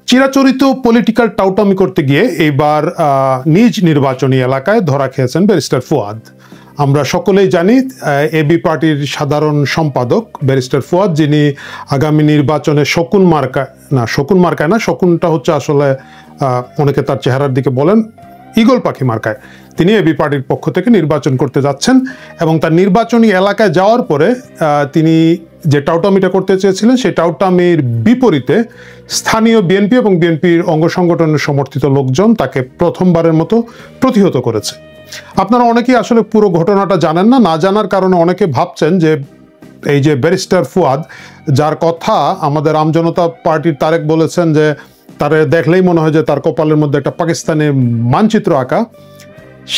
চিরাচরিত পলিটিক্যাল টাউটামি করতে গিয়ে এইবার নিজ নির্বাচনী এলাকায় ধরা খেয়েছেন ব্যারিস্টার ফুয়াদ। আমরা সকলেই জানি এবি পার্টির সাধারণ সম্পাদক ব্যারিস্টার ফুয়াদ, যিনি আগামী নির্বাচনে শকুন মার্কায় না, শকুনটা হচ্ছে আসলে অনেকে তার চেহারার দিকে বলেন ঈগল পাখি মার্কায়, তিনি এবি পার্টির পক্ষ থেকে নির্বাচন করতে যাচ্ছেন। এবং তার নির্বাচনী এলাকায় যাওয়ার পরে তিনি যে টাউটামিটা করতে চেয়েছিলেন সেই টাউটামির বিপরীতে স্থানীয় বিএনপি এবং বিএনপির অঙ্গ সংগঠনের সমর্থিত লোকজন তাকে প্রথমবারের মতো প্রতিহত করেছে। আপনারা অনেকেই আসলে পুরো ঘটনাটা জানেন না, না জানার কারণে অনেকে ভাবছেন যে এই যে ব্যারিস্টার ফুয়াদ, যার কথা আমাদের আমজনতা পার্টির তারেক বলেছেন যে তার দেখলেই মনে হয় যে তার কপালের মধ্যে একটা পাকিস্তানি মানচিত্র আঁকা,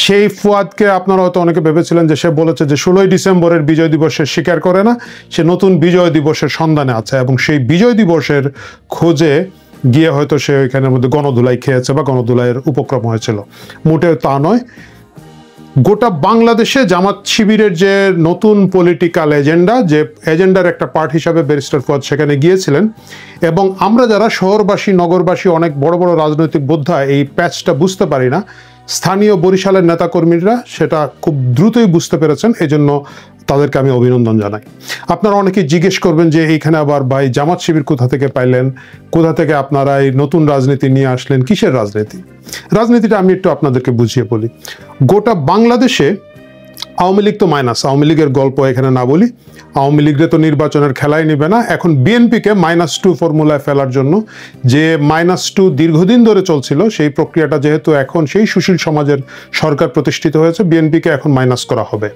সেই ফুয়াদকে আপনারা হয়তো অনেকে ভেবেছিলেন যে সে বলেছে যে 16ই ডিসেম্বরের বিজয় দিবসের স্বীকার করে না, সে নতুন বিজয় দিবসের সন্ধানে আছে এবং সেই বিজয় দিবসের খোঁজে গিয়ে হয়তো সে ওইখানের মধ্যে গণধুলাই খেয়েছে বা গণধুলাইয়ের উপক্রম হয়েছিল। মোটেও তা নয়। গোটা বাংলাদেশে জামাত শিবিরের যে নতুন পলিটিক্যাল এজেন্ডা, যে এজেন্ডার একটা পার্ট হিসাবে ব্যারিস্টার ফুয়াদ সেখানে গিয়েছিলেন এবং আমরা যারা শহরবাসী নগরবাসী অনেক বড় বড় রাজনৈতিক বোদ্ধা এই প্যাচটা বুঝতে পারি না, স্থানীয় বরিশালের নেতাকর্মীরা সেটা খুব দ্রুতই বুঝতে পেরেছেন, এজন্য তাদেরকে আমি অভিনন্দন জানাই। আপনারা অনেকেই জিজ্ঞেস করবেন যে এইখানে আবার ভাই জামাত শিবির কোথা থেকে পাইলেন, কোথা থেকে আপনারা এই নতুন রাজনীতি নিয়ে আসলেন, কিসের রাজনীতি? রাজনীতিটা আমি একটু আপনাদেরকে বুঝিয়ে বলি। গোটা বাংলাদেশে আওয়ামী লীগ তো মাইনাস, আওয়ামী লীগের গল্প এখানে না বলি, আওয়ামী লীগরে তো নির্বাচনের খেলাই নেবে না। এখন বিএনপিকে -2 ফর্মুলায় ফেলার জন্য যে -2 দীর্ঘদিন ধরে চলছিল, সেই প্রক্রিয়াটা যেহেতু এখন সেই সুশীল সমাজের সরকার প্রতিষ্ঠিত হয়েছে, বিএনপিকে এখন মাইনাস করা হবে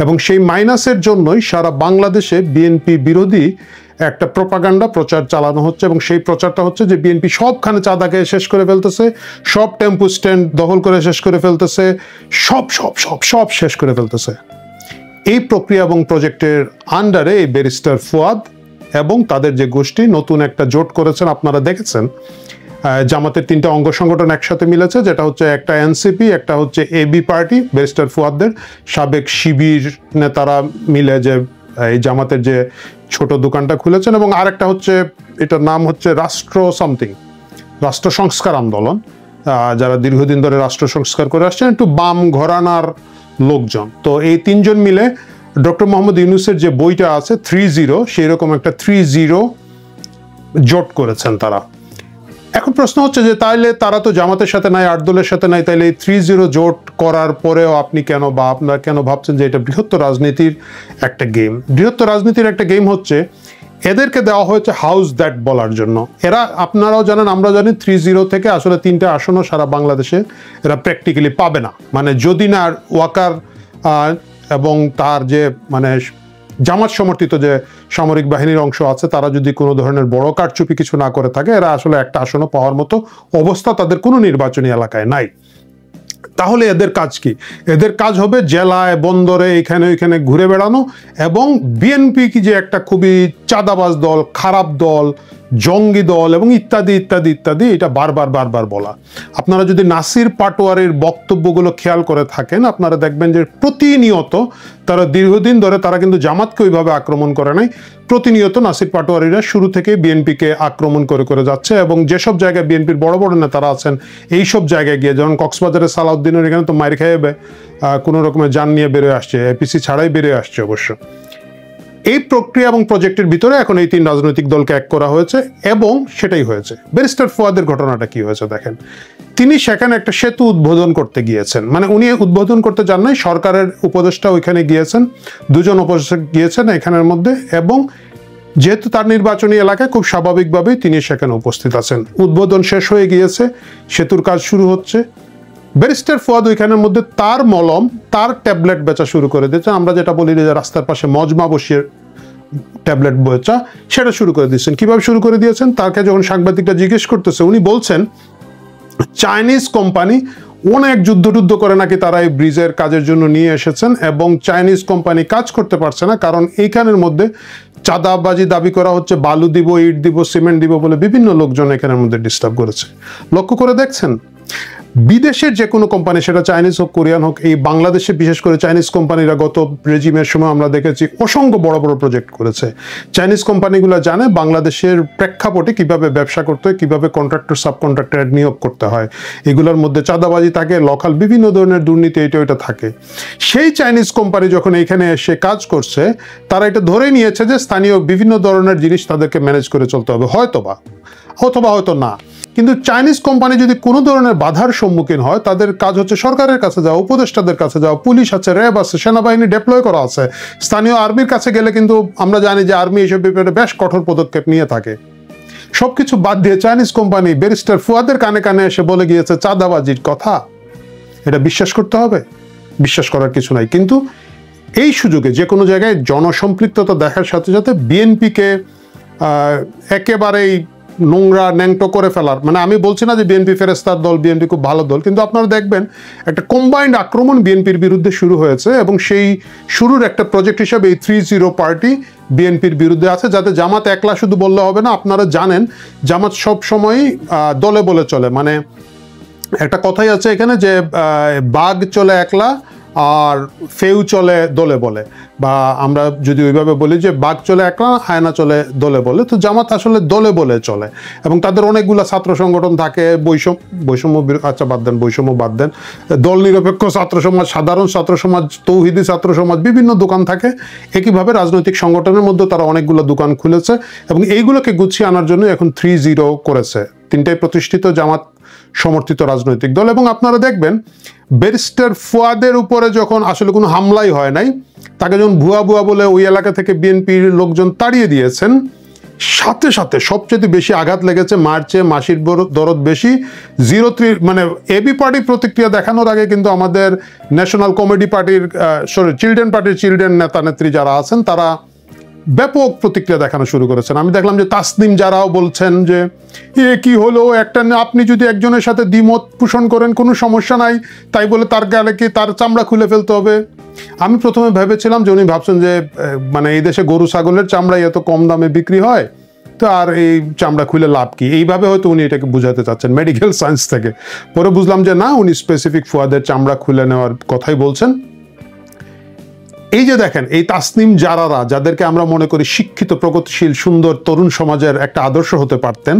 এবং সেই মাইনাসের জন্যই সারা বাংলাদেশে বিএনপি বিরোধী একটা প্রপাগান্ডা প্রচার চালানো হচ্ছে এবং সেই প্রচারটা হচ্ছে যে বিএনপি সবখানে চাঁদাকে শেষ করে ফেলতেছে, সব টেম্পু স্ট্যান্ড দখল করে শেষ করে ফেলতেছে, সব সব সব সব শেষ করে ফেলতেছে। এই প্রক্রিয়া এবং প্রজেক্টের আন্ডারে এই ব্যারিস্টার ফুয়াদ এবং তাদের যে গোষ্ঠী নতুন একটা জোট করেছেন, আপনারা দেখেছেন জামাতের 3টা অঙ্গ সংগঠন একসাথে মিলেছে, যেটা হচ্ছে একটা এনসিপি, একটা হচ্ছে এবি পার্টি ব্যারিস্টার ফুয়াদদের, সাবেক শিবির নেতারা মিলে যে এই জামাতের যে ছোট দোকানটা খুলেছেন, এবং আরেকটা হচ্ছে এটার নাম হচ্ছে রাষ্ট্র সংস্কার আন্দোলন, যারা দীর্ঘদিন ধরে রাষ্ট্র সংস্কার করে আসছেন, একটু বাম ঘরানার লোকজন। তো এই 3জন মিলে ডক্টর মোহাম্মদ ইউনূসের যে বইটা আছে 30, সেই রকম একটা 30 জোট করেছেন তারা। এখন প্রশ্ন হচ্ছে যে তাইলে তারা তো জামাতের সাথে নাই, 8 দলের সাথে নাই, তাইলে এই 30 জোট করার পরেও আপনি কেন বা আপনারা কেন ভাবছেন যে এটা বৃহত্তর রাজনীতির একটা গেম? বৃহত্তর রাজনীতির একটা গেম হচ্ছে এদেরকে দেওয়া হয়েছে হাউস দ্যাট বলার জন্য। এরা, আপনারাও জানেন আমরা জানি, 30 থেকে আসলে 3টা আসনও সারা বাংলাদেশে এরা প্র্যাকটিক্যালি পাবে না। মানে যদি না ওয়াকার এবং তার যে মানে জামাত সমর্থিত যে সামরিক বাহিনীর অংশ আছে, তারা যদি কোনো ধরনের বড় কারচুপি কিছু না করে থাকে, এরা আসলে একটা আসনও পাওয়ার মতো অবস্থা তাদের কোনো নির্বাচনী এলাকায় নাই। তাহলে এদের কাজ কি? এদের কাজ হবে জেলায় বন্দরে এখানে ওইখানে ঘুরে বেড়ানো এবং বিএনপি কি যে একটা খুবই চাঁদাবাজ দল, খারাপ দল, জঙ্গি দল এবং ইত্যাদি ইত্যাদি ইত্যাদি, এটা বারবার বলা। আপনারা যদি নাসির পাটোয়ারির বক্তব্যগুলো খেয়াল করে থাকেন, আপনারা দেখবেন যে প্রতিনিয়ত তারা দীর্ঘদিন ধরে, তারা কিন্তু জামাতকে ওইভাবে আক্রমণ করে নাই, প্রতিনিয়ত নাসির পাটোয়ারিরা শুরু থেকে বিএনপিকে আক্রমণ করে যাচ্ছে এবং যেসব জায়গায় বিএনপির বড় বড় নেতারা আছেন, এই সব জায়গায় গিয়ে, যেমন কক্সবাজারের সালাউদ্দিনের এখানে তো মাইর খেয়ে কোনো রকমের যান নিয়ে বেরোয় আসছে, এপিসি ছাড়াই বেরিয়ে আসছে অবশ্য। এই প্রক্রিয়া এবং প্রজেক্টের ভিতরে এখন এই 3 রাজনৈতিক দলকে এক করা হয়েছে এবং সেটাই হয়েছে। ব্যারিস্টার ফুয়াদের ঘটনাটা কি হয়েছে দেখেন। তিনি সেখানে একটা সেতু উদ্বোধন করতে গিয়েছেন, মানে উনি উদ্বোধন করতে যান নাই, সরকারের উপদেষ্টা ওইখানে গিয়েছেন, 2 জন উপদেষ্টা গিয়েছেন এখানের মধ্যে, এবং যেহেতু তার নির্বাচনী এলাকায় খুব স্বাভাবিকভাবেই তিনি সেখানে উপস্থিত আছেন। উদ্বোধন শেষ হয়ে গিয়েছে, সেতুর কাজ শুরু হচ্ছে। ব্যারিস্টার ফুয়াদ ওইখানের মধ্যে তার মলম, তার ট্যাবলেট বেচা শুরু করে দিয়েছেন। আমরা যেটা বলি যে রাস্তার পাশে মজমা বসিয়ে ট্যাবলেট বেচা, সেটা শুরু করে দিয়েছেন। কিভাবে শুরু করে দিয়েছেন? তাকে যখন সাংবাদিকটা জিজ্ঞেস করতেছে, উনি বলছেন চাইনিজ কোম্পানি অনেক যুদ্ধ করে নাকি তারা এই ব্রিজের কাজের জন্য নিয়ে এসেছেন এবং চাইনিজ কোম্পানি কাজ করতে পারছে না, কারণ এইখানের মধ্যে চাঁদাবাজি দাবি করা হচ্ছে, বালু দিব, ইট দিব, সিমেন্ট দিব বলে বিভিন্ন লোকজন এখানের মধ্যে ডিস্টার্ব করেছে। লক্ষ্য করে দেখছেন বিদেশের যে কোনো কোম্পানি, সেটা চাইনিজ হোক কোরিয়ান হোক, এই বাংলাদেশে বিশেষ করে চাইনিজ কোম্পানিরা গত রেজিমের সময় আমরা দেখেছি অসংখ্য বড় বড় প্রজেক্ট করেছে। চাইনিজ কোম্পানিগুলো জানে বাংলাদেশের প্রেক্ষাপটে কিভাবে ব্যবসা করতে হয়, কিভাবে কন্ট্রাক্টর সাবকন্ট্রাক্টর নিয়োগ করতে হয়। এগুলোর মধ্যে চাঁদাবাজি থাকে, লোকাল বিভিন্ন ধরনের দুর্নীতি এটা থাকে। সেই চাইনিজ কোম্পানি যখন এইখানে এসে কাজ করছে, তারা এটা ধরে নিয়েছে যে স্থানীয় বিভিন্ন ধরনের জিনিস তাদেরকে ম্যানেজ করে চলতে হবে, হয়তো না। কিন্তু চাইনিজ কোম্পানি যদি কোনো ধরনের বাধার সম্মুখীন হয়, তাদের কাজ হচ্ছে সরকারের কাছে যাওয়া, উপদেষ্টাদের কাছে যাওয়া, পুলিশ আছে, র্যাব আছে, সেনাবাহিনী ডেপ্লয় করা আছে, স্থানীয় আর্মির কাছে গেলে কিন্তু আমরা জানি যে আর্মি এইসব ব্যাপারে বেশ কঠোর পদক্ষেপ নিয়ে থাকে। সবকিছু বাদ দিয়ে চাইনিজ কোম্পানি ব্যারিস্টার ফুয়াদের কানে কানে এসে বলে গিয়েছে চাঁদাবাজির কথা। এটা বিশ্বাস করতে হবে? বিশ্বাস করার কিছু নাই। কিন্তু এই সুযোগে যে কোনো জায়গায় জনসম্পৃক্ততা দেখার সাথে সাথে বিএনপিকে একেবারেই নোংরা ন্যাংটো করে ফেলার, মানে আমি বলছি না যে বিএনপি ফেরেস্তার দল, বিএনপি খুব ভালো দল, কিন্তু আপনারা দেখবেন একটা কম্বাইন্ড আক্রমণ বিএনপির বিরুদ্ধে শুরু হয়েছে, এবং সেই শুরুর একটা প্রজেক্ট হিসাবে এই 3-0 পার্টি বিএনপির বিরুদ্ধে আছে, যাতে জামাত একলা শুধু বললে হবে না। আপনারা জানেন জামাত সব সময়ই দলে বলে চলে, মানে একটা কথাই আছে এখানে যে বাঘ চলে একলা আর ফেউ চলে দলে বলে, বা আমরা যদি ওইভাবে বলি যে বাঘ চলে একলা, হায়না চলে দলে বলে। তো জামাত আসলে দলে বলে চলে, এবং তাদের অনেকগুলো ছাত্র সংগঠন থাকে, বৈষম্য বাদ দেন, দল নিরপেক্ষ ছাত্র সমাজ, সাধারণ ছাত্র সমাজ, তৌহিদি ছাত্র সমাজ, বিভিন্ন দোকান থাকে। একইভাবে রাজনৈতিক সংগঠনের মধ্যে তারা অনেকগুলো দোকান খুলেছে, এবং এইগুলোকে গুছিয়ে আনার জন্য এখন 3-0 করেছে। তিনটাই প্রতিষ্ঠিত জামাত সমর্থিত রাজনৈতিক দল। এবং আপনারা দেখবেন ব্যারিস্টার ফুয়াদের উপরে যখন আসলে কোনো হামলাই হয় নাই, তাকে যখন ভুয়া বলে ওই এলাকা থেকে বিএনপির লোকজন তাড়িয়ে দিয়েছেন, সাথে সাথে সবচেয়ে বেশি আঘাত লেগেছে মার্চে, মাসির দরদ বেশি 03, মানে এবি পার্টি প্রতিক্রিয়া দেখানোর আগে কিন্তু আমাদের ন্যাশনাল কমেডি পার্টির চিলড্রেন পার্টির চিলড্রেন নেতা নেত্রী যারা আছেন, তারা ব্যাপক প্রতিক্রিয়া দেখানো শুরু করেছেন। আমি দেখলাম যে তাসনিম যারাও বলছেন যে কি হলো, আপনি যদি একজনের সাথে দ্বিমত পোষণ করেন কোনো সমস্যা নাই, তাই বলে তার গালে কি তার চামড়া খুলে ফেলতে হবে। আমি প্রথমে ভেবেছিলাম যে উনি ভাবছেন যে মানে এই দেশে গরু ছাগলের চামড়াই এত কম দামে বিক্রি হয়, তো আর এই চামড়া খুলে লাভ কি, এইভাবে হয়তো উনি এটাকে বুঝাতে চাচ্ছেন মেডিকেল সায়েন্স থেকে। পরে বুঝলাম যে না, উনি স্পেসিফিক ফুয়াদের চামড়া খুলে নেওয়ার কথাই বলছেন। এই যে দেখেন, এই তাসনিম জারারা, যাদেরকে আমরা মনে করি শিক্ষিত, প্রগতিশীল, সুন্দর তরুণ সমাজের একটা আদর্শ হতে পারতেন,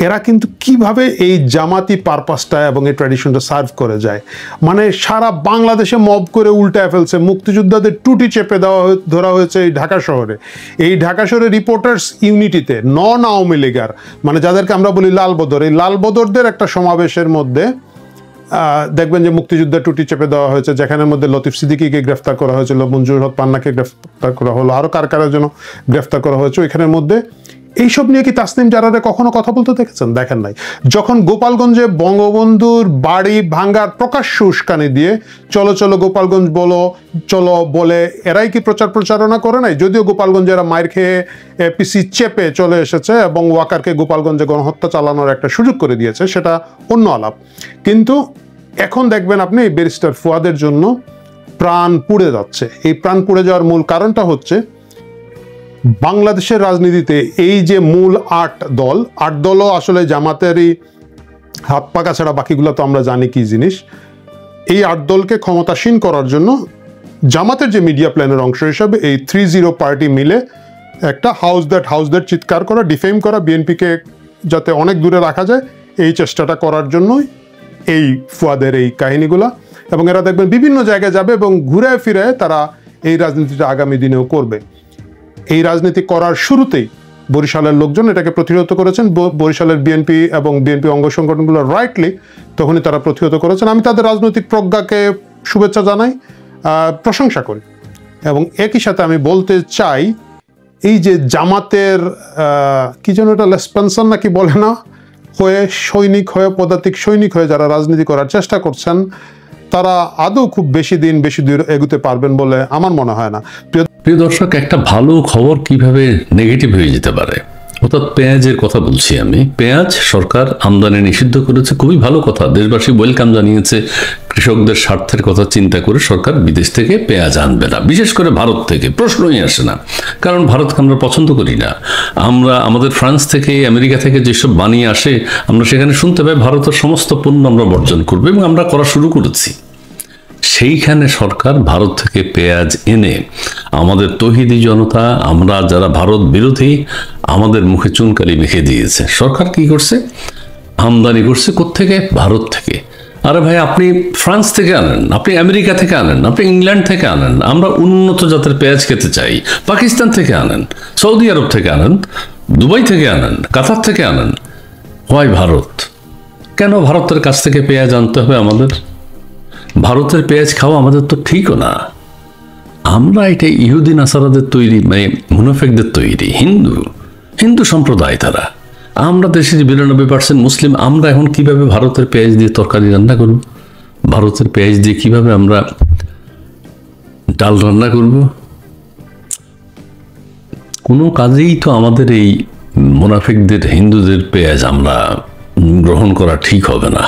এরা কিন্তু কিভাবে এই জামাতি পারপাসটা এবং এই ট্র্যাডিশনটা সার্ভ করে যায়। মানে সারা বাংলাদেশে মব করে উল্টায় ফেলছে। মুক্তিযোদ্ধাদের টুটি চেপে ধরা হয়েছে এই ঢাকা শহরে। এই ঢাকা শহরে রিপোর্টার্স ইউনিটিতে নন আওয়ামী লীগার, মানে যাদেরকে আমরা বলি লালবদর, এই লালবদরদের একটা সমাবেশের মধ্যে দেখবেন যে মুক্তিযুদ্ধের টুটি চেপে দেওয়া হয়েছে, যেখানের মধ্যে লতিফ সিদ্দিকীকে গ্রেফতার করা হয়েছিল, মঞ্জুর হক পান্নাকে গ্রেফতার করা হলো, আরও কার জন্য গ্রেফতার করা হয়েছে ওইখানের মধ্যে। এইসব নিয়ে কি তাসনিম জারারে কখনো কথা বলতে দেখেছেন? দেখেন নাই। যখন গোপালগঞ্জে বঙ্গবন্ধুর বাড়ি ভাঙ্গার প্রকাশ্য উস্কানি দিয়ে চলো গোপালগঞ্জ চলো বলে এরাই কি প্রচারণা করে নাই? যদিও গোপালগঞ্জে এরা মায়ের খেয়ে পিসি চেপে চলে এসেছে এবং ওয়াকারকে গোপালগঞ্জে গণহত্যা চালানোর একটা সুযোগ করে দিয়েছে, সেটা অন্য আলাপ। কিন্তু এখন দেখবেন আপনি ব্যারিস্টার ফুয়াদের জন্য প্রাণ পুড়ে যাচ্ছে। এই প্রাণ পুড়ে যাওয়ার মূল কারণটা হচ্ছে বাংলাদেশের রাজনীতিতে এই যে মূল 8 দলও আসলে জামাতেরই হাত পাকা ছাড়া বাকিগুলো তো আমরা জানি কি জিনিস। এই 8 দলকে ক্ষমতাসীন করার জন্য জামাতের যে মিডিয়া প্ল্যানের অংশ হিসাবে এই 3-0 পার্টি মিলে একটা হাউস দ্যাট চিৎকার করা, ডিফেম করা, বিএনপিকে যাতে অনেক দূরে রাখা যায়, এই চেষ্টাটা করার জন্যই এই ফুয়াদের এই কাহিনীগুলা। এবং এরা দেখবেন বিভিন্ন জায়গায় যাবে এবং ঘুরে ফিরে তারা এই রাজনীতিটা আগামী দিনেও করবে। এই রাজনীতি করার শুরুতেই বরিশালের লোকজন এটাকে প্রতিহত করেছেন। বরিশালের বিএনপি এবং বিএনপি অঙ্গ সংগঠনগুলো রাইটলি তখনই তারা প্রতিহত করেছেন। আমি তাদের রাজনৈতিক প্রজ্ঞাকে শুভেচ্ছা জানাই, প্রশংসা করি। এবং একই সাথে আমি বলতে চাই, এই যে জামাতের কি যেন এটা লেসপেনশন নাকি বলে না, হয়ে সৈনিক হয়ে, পদাতিক সৈনিক হয়ে যারা রাজনীতি করার চেষ্টা করছেন, তারা আদৌ খুব বেশি দূর এগুতে পারবেন বলে আমার মনে হয় না। প্রিয় দর্শক, একটা ভালো খবর কিভাবে নেগেটিভ হয়ে যেতে পারে অর্থাৎ পেঁয়াজের কথা বলছি আমি। পেঁয়াজ সরকার আমদানি নিষিদ্ধ করেছে, খুবই ভালো কথা, দেশবাসী ওয়েলকাম জানিয়েছে। কৃষকদের স্বার্থের কথা চিন্তা করে সরকার বিদেশ থেকে পেঁয়াজ আনবে না, বিশেষ করে ভারত থেকে প্রশ্নই আসে না, কারণ ভারতকে আমরা পছন্দ করি না। আমরা আমাদের ফ্রান্স থেকে, আমেরিকা থেকে যেসব বানিয়ে আসে, আমরা সেখানে শুনতে পাই ভারতের সমস্ত পণ্য আমরা বর্জন করবো, এবং আমরা করা শুরু করেছি। সেইখানে সরকার ভারত থেকে পেঁয়াজ এনে আমাদের তৌহিদি জনতা, আমরা যারা ভারত বিরোধী, আমাদের মুখে চুনকালি মেখে দিয়েছে। সরকার কি করছে? আমদানি করছে কোত্থেকে? ভারত থেকে। আরে ভাই, আপনি ফ্রান্স থেকে আনেন, আপনি আমেরিকা থেকে আনেন, আপনি ইংল্যান্ড থেকে আনেন, আমরা উন্নত জাতের পেঁয়াজ খেতে চাই। পাকিস্তান থেকে আনেন, সৌদি আরব থেকে আনেন, দুবাই থেকে আনেন, কাতার থেকে আনেন। হয় ভারত? কেন ভারতের কাছ থেকে পেঁয়াজ আনতে হবে আমাদের? ভারতের পেঁয়াজ খাওয়া আমাদের তো ঠিকও না। আমরা এটা ইহুদি নাসারাদের তৈরি, মানে মুনাফিকদের তৈরি, হিন্দু সম্প্রদায় তারা। আমরা দেশের 92% মুসলিম, আমরা এখন কিভাবে ভারতের পেঁয়াজ দিয়ে তরকারি রান্না করব? ভারতের পেঁয়াজ দিয়ে কিভাবে আমরা ডাল রান্না করব? কোনো কাজেই তো আমাদের এই মুনাফিকদের, হিন্দুদের পেঁয়াজ আমরা গ্রহণ করা ঠিক হবে না।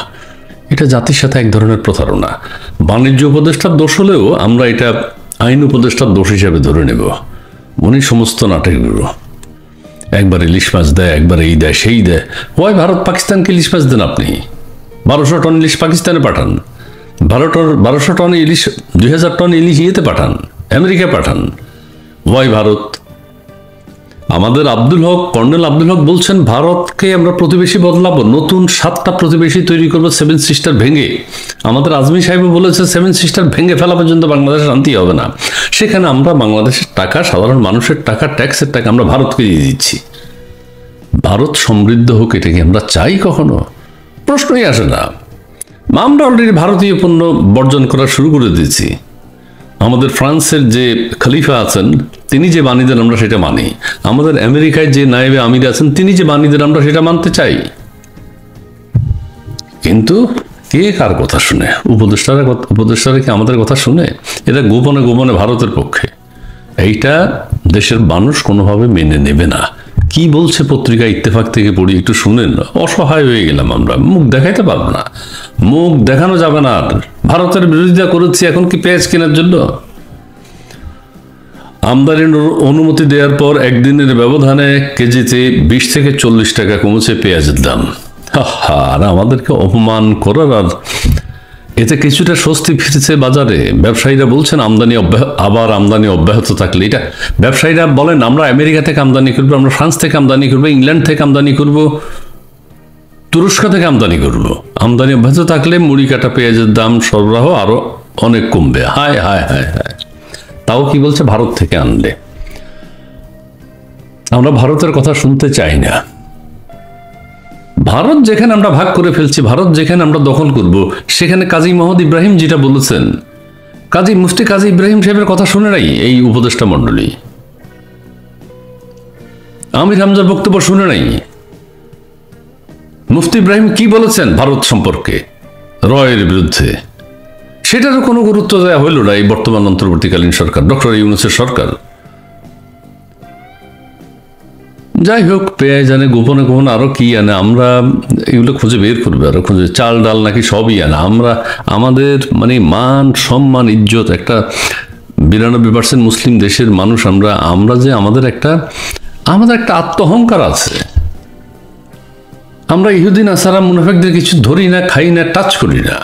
এটা জাতির সাথে এক ধরনের প্রতারণা। বাণিজ্য উপদেষ্টার দোষ হলেও আমরা এটা আইন উপদেষ্টার দোষ হিসাবে ধরে নেব। উনি সমস্ত নাটকগুলো, একবার ইলিশ মাছ দেয়, একবার এই দেয়, সেই দেয়। হয় ভারত পাকিস্তানকে ইলিশ মাছ দেন, আপনি 1200 টন ইলিশ পাকিস্তানে পাঠান, 1200 টন ইলিশ, 2000 টন ইলিশ ইয়েতে পাঠান, আমেরিকা পাঠান। হয় ভারত। আমাদের আব্দুল হক, কর্নেল আব্দুল হক বলছেন ভারতকে আমরা প্রতিবেশী বদলাবো, নতুন 7টা প্রতিবেশী তৈরি করবো 7 সিস্টার ভেঙে। আমাদের আজমি সাহেবও বলেছে 7 সিস্টার ভেঙে ফেলা পর্যন্ত বাংলাদেশে শান্তি হবে না। সেখানে আমরা বাংলাদেশের টাকা, সাধারণ মানুষের টাকা, ট্যাক্সের টাকা আমরা ভারতকে দিয়ে দিচ্ছি। ভারত সমৃদ্ধ হোক, এটা কি আমরা চাই কখনো? প্রশ্নই আসে না। আমরা অলরেডি ভারতীয় পণ্য বর্জন করা শুরু করে দিয়েছি। আমাদের ফ্রান্সের যে খলিফা আছেন, তিনি যে বাণী দেন আমরা সেটা মানি। আমাদের আমেরিকায় যে নায়েবে আমির আছেন, তিনি যে বাণী দেন আমরা সেটা মানতে চাই। কিন্তু কে কার কথা শুনে? উপদেষ্টারা কি আমাদের কথা শুনে? এরা গোপনে গোপনে ভারতের পক্ষে। এইটা দেশের মানুষ কোনোভাবে মেনে নেবে না। কি বলছে পত্রিকা ইত্তেফাক থেকে পড়ি, একটু শুনেন। অসহায় হয়ে গেলাম আমরা, মুখ দেখাইতে পারবো না, মুখ দেখানো যাবে না। ভারতের বিরোধিতা করেছি এখন কি পেঁয়াজ কেনার জন্য? আমদানির অনুমতি দেওয়ার পর একদিনের ব্যবধানে কেজিতে 20 থেকে 40 টাকা কমেছে পেঁয়াজের দাম। আর আমাদেরকে অপমান করার, আর এতে কিছুটা স্বস্তি ফিরেছে বাজারে। ব্যবসায়ীরা বলছেন আমদানি অব্যাহত থাকলে, এটা ব্যবসায়ীরা বলেন আমরা আমেরিকা থেকে আমদানি করবো, আমরা ফ্রান্স থেকে আমদানি করবো, ইংল্যান্ড থেকে আমদানি করব, তুরস্ক থেকে আমদানি করব। আমদানি অব্যাহত থাকলে মুড়ি কাটা পেঁয়াজের দাম সরবরাহ আরো অনেক কমবে। হায় হায় হায় হায়। তাও কি বলছে? ভারত থেকে আনলে। আমরা ভারতের কথা শুনতে চাই না। ভারত যেখানে আমরা ভাগ করে ফেলছি, ভারত যেখানে আমরা দখল করব, সেখানে কাজী মোহাম্মদ ইব্রাহিম যেটা বলেছেন, মুফতি কাজী ইব্রাহিম সাহেবের কথা শুনে নাই এই উপদেষ্টা মণ্ডলী? আমির হামজার বক্তব্য শুনে নাই? মুফতি ইব্রাহিম কি বলেছেন ভারত সম্পর্কে, রয়ের বিরুদ্ধে? সেটারও কোনো গুরুত্ব দেওয়া হইল না এই বর্তমান অন্তর্বর্তীকালীন সরকার, ডক্টর ইউনূসের সরকার। যাই হোক, পেঁয়াজ আনে গোপনে গোপনে, আরো কি আনে আমরা এগুলো খুঁজে বের করবে, আরো খুঁজে, চাল ডাল নাকি সবই আনে। আমরা আমাদের মানে মান সম্মান ইজ্জত, একটা 92% মুসলিম দেশের মানুষ আমরা যে আমাদের একটা আত্মহংকার আছে। আমরা ইহুদি নাসারা মুনাফিকদের কিছু ধরি না, খাই না, টাচ করি না।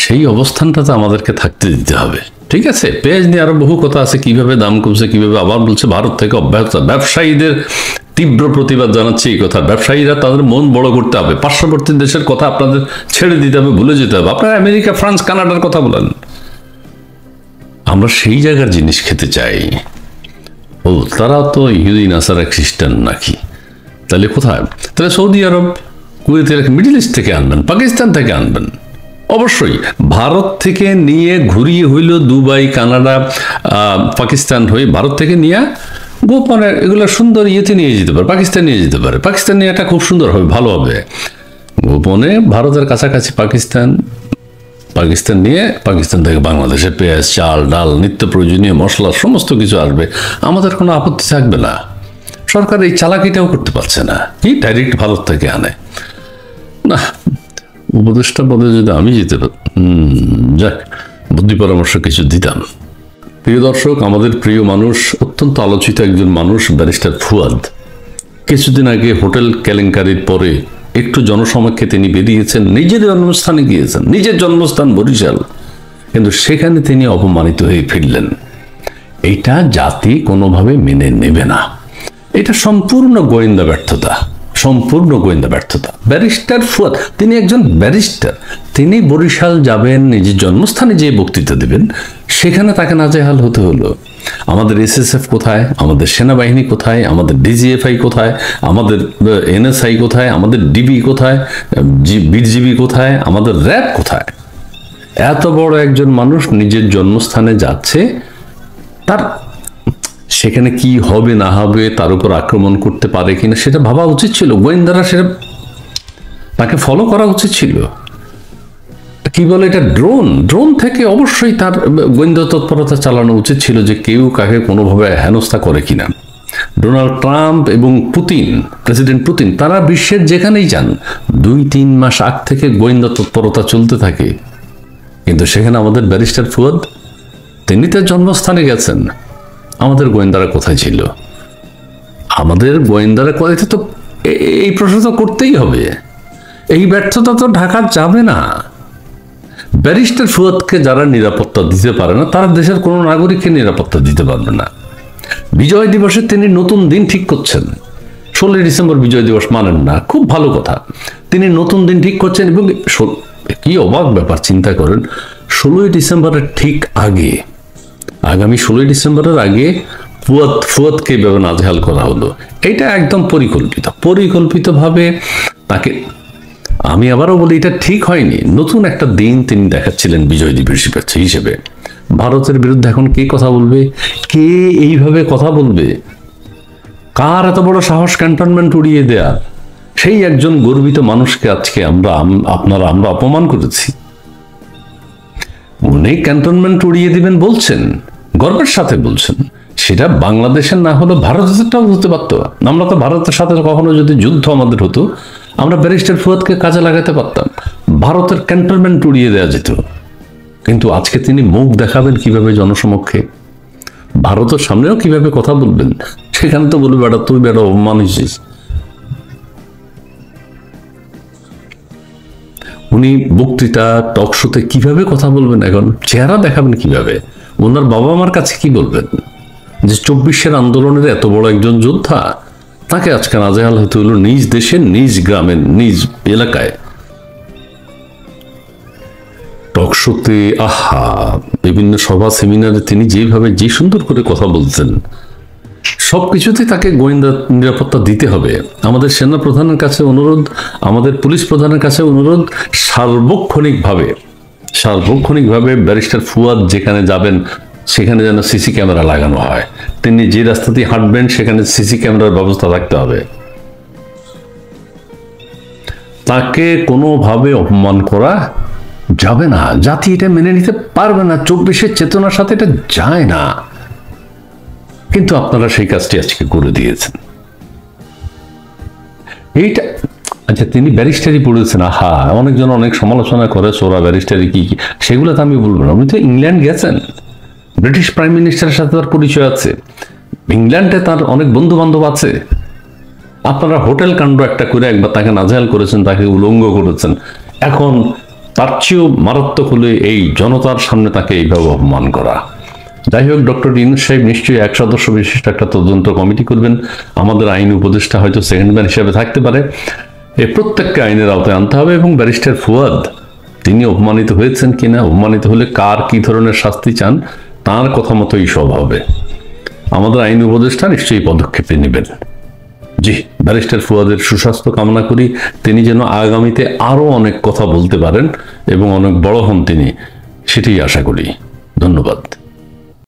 সেই অবস্থানটাতে আমাদেরকে থাকতে দিতে হবে। ঠিক আছে, পেঁয়াজ নিয়ে আরো বহু কথা আছে, কিভাবে দাম কমছে, কিভাবে আবার বলছে ভারত থেকে অব্যাহত। ব্যবসায়ীদের তীব্র প্রতিবাদ জানাচ্ছে এই কথা। ব্যবসায়ীরা তাদের মন বড় করতে হবে, পার্শ্ববর্তী দেশের কথা আপনাদের ছেড়ে দিতে হবে, ভুলে যেতে হবে। আপনারা আমেরিকা, ফ্রান্স, কানাডার কথা বলেন, আমরা সেই জায়গার জিনিস খেতে চাই। ও তারা তো ইহুদি নাসারা খ্রিস্টান নাকি? তাহলে কোথায়? তাহলে সৌদি আরব, কুয়েত, মিডল ইস্ট থেকে আনবেন, পাকিস্তান থেকে আনবেন। অবশ্যই ভারত থেকে নিয়ে ঘুরিয়ে হইল দুবাই, কানাডা, পাকিস্তান হয়ে ভারত থেকে নিয়ে গোপনে এগুলো সুন্দর ইয়েতে নিয়ে যেতে পারে, পাকিস্তান নিয়ে যেতে পারে। পাকিস্তান নিয়ে এটা খুব সুন্দর হবে, ভালো হবে। গোপনে ভারতের কাছাকাছি পাকিস্তান নিয়ে পাকিস্তান থেকে বাংলাদেশে পেঁয়াজ, চাল, ডাল, নিত্য প্রয়োজনীয় মশলা সমস্ত কিছু আসবে, আমাদের কোনো আপত্তি থাকবে না। সরকার এই চালাকিটাও করতে পারছে না, কি ডাইরেক্ট ভারত থেকে আনে না। উপদেষ্টা পদে যদি আমি যেতে যাক, বুদ্ধি পরামর্শ কিছু দিতাম। প্রিয় দর্শক, আমাদের প্রিয় মানুষ, অত্যন্ত আলোচিত একজন মানুষ ব্যারিস্টার ফুয়াদ, কিছুদিন আগে হোটেল কেলেঙ্কারির পরে একটু জনসমক্ষে তিনি বেরিয়েছেন, নিজের জন্মস্থানে গিয়েছেন, নিজের জন্মস্থান বরিশাল, কিন্তু সেখানে তিনি অপমানিত হয়ে ফিরলেন। এটা জাতি কোনোভাবে মেনে নেবে না। এটা সম্পূর্ণ গোয়েন্দা ব্যর্থতা, সম্পূর্ণ গোয়েন্দা ব্যর্থতা। ব্যারিস্টার ফুয়াদ, তিনি একজন ব্যারিস্টার, তিনি বরিশাল যাবেন, নিজের জন্মস্থানে যে বক্তৃতা দেবেন, সেখানে তাকে নাজেহাল হতে হলো। আমাদের এসএসএফ কোথায়, আমাদের সেনাবাহিনী কোথায়, আমাদের ডিজিএফআই কোথায়, আমাদের এনএসআই কোথায়, আমাদের ডিবি কোথায়, বিজিবি কোথায়, আমাদের র্যাব কোথায়? এত বড় একজন মানুষ নিজের জন্মস্থানে যাচ্ছে, তার সেখানে কি হবে না হবে, তার উপর আক্রমণ করতে পারে কিনা সেটা ভাবা উচিত ছিল। গোয়েন্দারা সেটা তাকে ফলো করা উচিত ছিল। কি বলে এটা, ড্রোন থেকে অবশ্যই তার গোয়েন্দা তৎপরতা চালানো উচিত ছিল, যে কেউ কাকে কোনোভাবে হেনস্থা করে কিনা। ডোনাল্ড ট্রাম্প এবং পুতিন, প্রেসিডেন্ট পুতিন, তারা বিশ্বের যেখানেই যান 2-3 মাস আগ থেকে গোয়েন্দা তৎপরতা চলতে থাকে। কিন্তু সেখানে আমাদের ব্যারিস্টার ফুয়াদ, তিনি তার জন্মস্থানে গেছেন, আমাদের গোয়েন্দারা কোথায় ছিল? আমাদের গোয়েন্দারা কোথায়? তো এই প্রশ্ন তো করতেই হবে। এই ব্যর্থতা তো ঢাকা যাবে না। ব্যারিস্টার ফুয়াদকে যারা নিরাপত্তা দিতে পারে না, তারা দেশের কোনো নাগরিককে নিরাপত্তা দিতে পারবে না। বিজয় দিবসে তিনি নতুন দিন ঠিক করছেন। 16 ডিসেম্বর বিজয় দিবস মানেন না, খুব ভালো কথা। তিনি নতুন দিন ঠিক করছেন, এবং কি অবাক ব্যাপার, চিন্তা করেন, 16 ডিসেম্বরের ঠিক আগে, আগামী 16 ডিসেম্বরের আগে ফুয়াদকে এভাবে নাজেহাল করা হলো। এটা একদম পরিকল্পিতভাবে তাকে, আমি আবারও বলি, এটা ঠিক হয়নি। নতুন একটা দিন তিনি দেখাচ্ছিলেন বিজয় দিবস হিসেবে। ভারতের বিরুদ্ধে এখন কে কথা বলবে? কে এইভাবে কথা বলবে? কার এত বড় সাহস ক্যান্টনমেন্ট উড়িয়ে দেয়া? সেই একজন গর্বিত মানুষকে আজকে আমরা অপমান করেছি। উনি ক্যান্টনমেন্ট উড়িয়ে দিবেন বলছেন, গর্বের সাথে বলছেন। সেটা বাংলাদেশের না হলে ভারতেরটাও হতে পারতো। আমরা তো ভারতের সাথে কখনো যদি যুদ্ধ আমাদের হতো, আমরা ব্যারিস্টার ফুয়াদকে কাজে লাগাতে পারতাম, ভারতের ক্যান্টনমেন্ট উড়িয়ে দেওয়া যেত। কিন্তু আজকে তিনি মুখ দেখাবেন কিভাবে জনসমক্ষে, ভারতের সামনেও কিভাবে কথা বলবেন, সেখানে তো বলবে বেটা তুই বেটা অপমান হয়েছিস। উনি বক্তৃতা টক শোতে কিভাবে কথা বলবেন, এখন চেহারা দেখাবেন কিভাবে? ওনার বাবা মার কাছে কি বলবেন যে 24-এর আন্দোলনের এত বড় একজন যোদ্ধা, তাকে আজকে নাজেহাল হতে হলো নিজ দেশের, নিজ গ্রামের, নিজ এলাকায়। টক শোতে, আহা, বিভিন্ন সভা সেমিনারে তিনি যেভাবে যে সুন্দর করে কথা বলতেন, সবকিছুতে তাকে গোয়েন্দা নিরাপত্তা দিতে হবে। আমাদের সেনা প্রধানের কাছে অনুরোধ, আমাদের পুলিশ প্রধানের কাছে অনুরোধ, সার্বক্ষণিকভাবে ব্যারিস্টার ফুয়াদ যেখানে যাবেন সেখানে যেন সিসি ক্যামেরা লাগানো হয়। তিনি যে রাস্তা দিয়ে হাঁটবেন সেখানে সিসি ক্যামেরার ব্যবস্থা থাকতে হবে। তাকে কোনোভাবে অপমান করা যাবে না। জাতি এটা মেনে নিতে পারবে না। 24-এর চেতনার সাথে এটা যায় না। কিন্তু আপনারা সেই কাজটি আজকে করে দিয়েছেন। এইটা আচ্ছা, তিনি ব্যারিস্টারি পড়েছেন, আহা, অনেকজন অনেক সমালোচনা করে সোরা ব্যারিস্টারি কি, সেগুলো তো আমি বলবো না। উনি তো ইংল্যান্ড গেছেন, ব্রিটিশ প্রাইম মিনিস্টারের সাথে তার পরিচয় আছে, ইংল্যান্ডে তার অনেক বন্ধু বান্ধব আছে। আপনারা হোটেল কাণ্ড একটা করে একবার তাকে নাজেহাল করেছেন, তাকে উলঙ্গ করেছেন। এখন তার চেয়েও মারাত্মক হলে এই জনতার সামনে তাকে এইভাবে অপমান করা। যাই হোক, ডক্টর ইউনূস সাহেব নিশ্চয়ই 1 সদস্য বিশিষ্ট একটা তদন্ত কমিটি করবেন। আমাদের আইন উপদেষ্টা হয়তো সেকেন্ড ম্যান হিসেবে থাকতে পারে। এই প্রত্যেককে আইনের আওতায় আনতে হবে। এবং ব্যারিস্টার ফুয়াদ, তিনি অপমানিত হয়েছেন কিনা, অপমানিত হলে কার কি ধরনের শাস্তি চান, তার কথা মতোই সব হবে। আমাদের আইন উপদেষ্টা নিশ্চয়ই পদক্ষেপে নেবেন। জি, ব্যারিস্টার ফুয়াদের সুস্বাস্থ্য কামনা করি। তিনি যেন আগামীতে আরো অনেক কথা বলতে পারেন এবং অনেক বড় হন তিনি, সেটাই আশা করি। ধন্যবাদ।